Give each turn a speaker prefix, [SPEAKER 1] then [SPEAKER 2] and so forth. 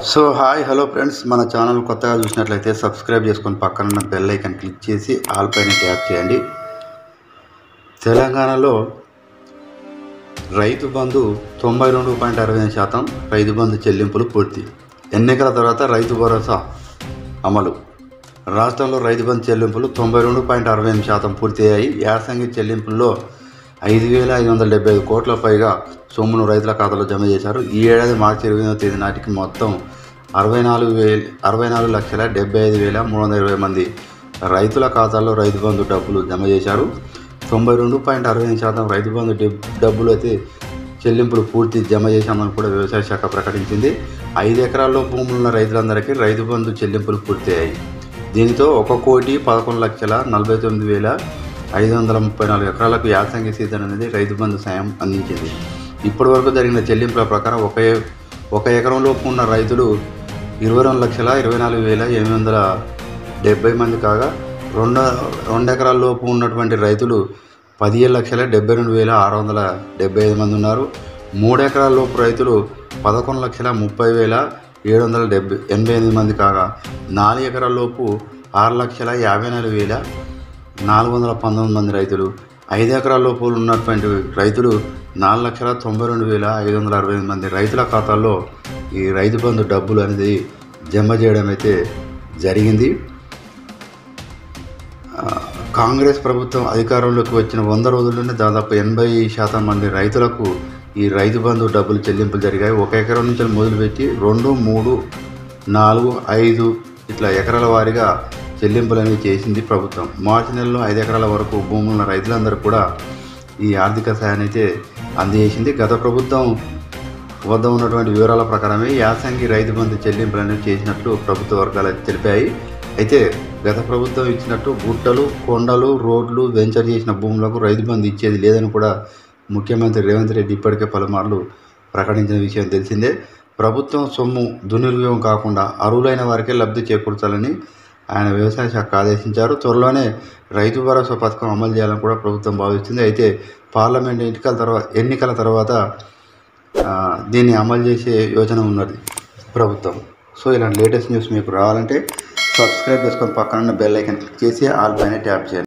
[SPEAKER 1] So hi hello friends, మన channel కొత్తగా చూసినట్లయితే సబ్స్క్రైబ్ చేసుకొని పక్కన బెల్ ఐకాన్ క్లిక్ చేసి ఆల్ పైన ట్యాప్ చేయండి. తెలంగాణలో రైతు బంధు 92.65% రైతు బంధు చెల్లింపులు పూర్తి. ఎన్నికల తర్వాత రైతు భరోసా అమలు. రాష్ట్రంలో రైతు బంధు చెల్లింపులు 92.68% పూర్తయ్యాయి. యాసంగి చెల్లింపుల్లో 5,575 కోట్ల పైగా సొమ్మును రైతుల ఖాతాలో జమ చేశారు. ఈ ఏడాది మార్చి 28వ తేదీ నాటికి మొత్తం 64,75,320 మంది రైతుల ఖాతాల్లో రైతు బంధు డబ్బులు జమ చేశారు. 92.65% రైతు బంధు డబ్బులు అయితే చెల్లింపులు పూర్తి జమ చేశామని కూడా వ్యవసాయ శాఖ ప్రకటించింది. 5 ఎకరాల్లో భూములున్న రైతులందరికీ రైతు బంధు చెల్లింపులు పూర్తయ్యాయి. దీనితో 1,11,49,534 ఎకరాలకు యాసంగి సీజన్ అనేది రైతు బంధు సాయం అందించింది. ఇప్పటి వరకు జరిగిన చెల్లింపుల ప్రకారం ఒక ఎకరంలోపు ఉన్న రైతులు 22,24,870 మంది కాగా 2 ఎకరాల లోపు ఉన్నటువంటి రైతులు 15,72,675 మంది ఉన్నారు. 3 ఎకరాల లోపు రైతులు 11,30,788 మంది కాగా 4 ఎకరాల లోపు 6,54,419 మంది రైతులు. 5 ఎకరాల లోపు ఉన్నటువంటి రైతులు 4,92,565 మంది రైతుల ఖాతాల్లో ఈ రైతు బంధు డబ్బులు అనేది జమ చేయడం అయితే జరిగింది. కాంగ్రెస్ ప్రభుత్వం అధికారంలోకి వచ్చిన 100 రోజుల్లోనే దాదాపు 80% మంది రైతులకు ఈ రైతు బంధు డబ్బులు చెల్లింపులు జరిగాయి. 1 ఎకరం నుంచి మొదలుపెట్టి 2, 3, 4, 5 ఇట్లా ఎకరాల వారీగా చెల్లింపులు అనేవి చేసింది ప్రభుత్వం. మార్చి నెలలో 5 ఎకరాల వరకు భూములున్న రైతులందరూ కూడా ఈ ఆర్థిక సాయాన్ని అయితే అందజేసింది. గత ప్రభుత్వం వద్ద ఉన్నటువంటి వివరాల ప్రకారమే యాసంగి రైతు బంధు చెల్లింపులు అనేవి చేసినట్లు ప్రభుత్వ వర్గాలు తెలిపాయి. అయితే గత ప్రభుత్వం ఇచ్చినట్టు గుట్టలు, కొండలు, రోడ్లు వెంచర్ చేసిన భూములకు రైతు బంధు ఇచ్చేది లేదని కూడా ముఖ్యమంత్రి రేవంత్ రెడ్డి ఇప్పటికే పలుమార్లు ప్రకటించిన విషయం తెలిసిందే. ప్రభుత్వం సొమ్ము దుర్వినియోగం కాకుండా అర్హులైన వారికే లబ్ధి చేకూర్చాలని ఆయన వ్యవసాయ శాఖ ఆదేశించారు. త్వరలోనే రైతు భరోసా పథకం అమలు చేయాలని కూడా ప్రభుత్వం భావిస్తుంది. అయితే పార్లమెంట్ ఎన్నికల తర్వాత దీన్ని అమలు చేసే యోచన ఉన్నది ప్రభుత్వం. సో ఇలాంటి లేటెస్ట్ న్యూస్ మీకు రావాలంటే సబ్స్క్రైబ్ చేసుకొని పక్కన బెల్ ఐకాన్ క్లిక్ చేసి ఆల్ పైన ట్యాప్ చేయండి.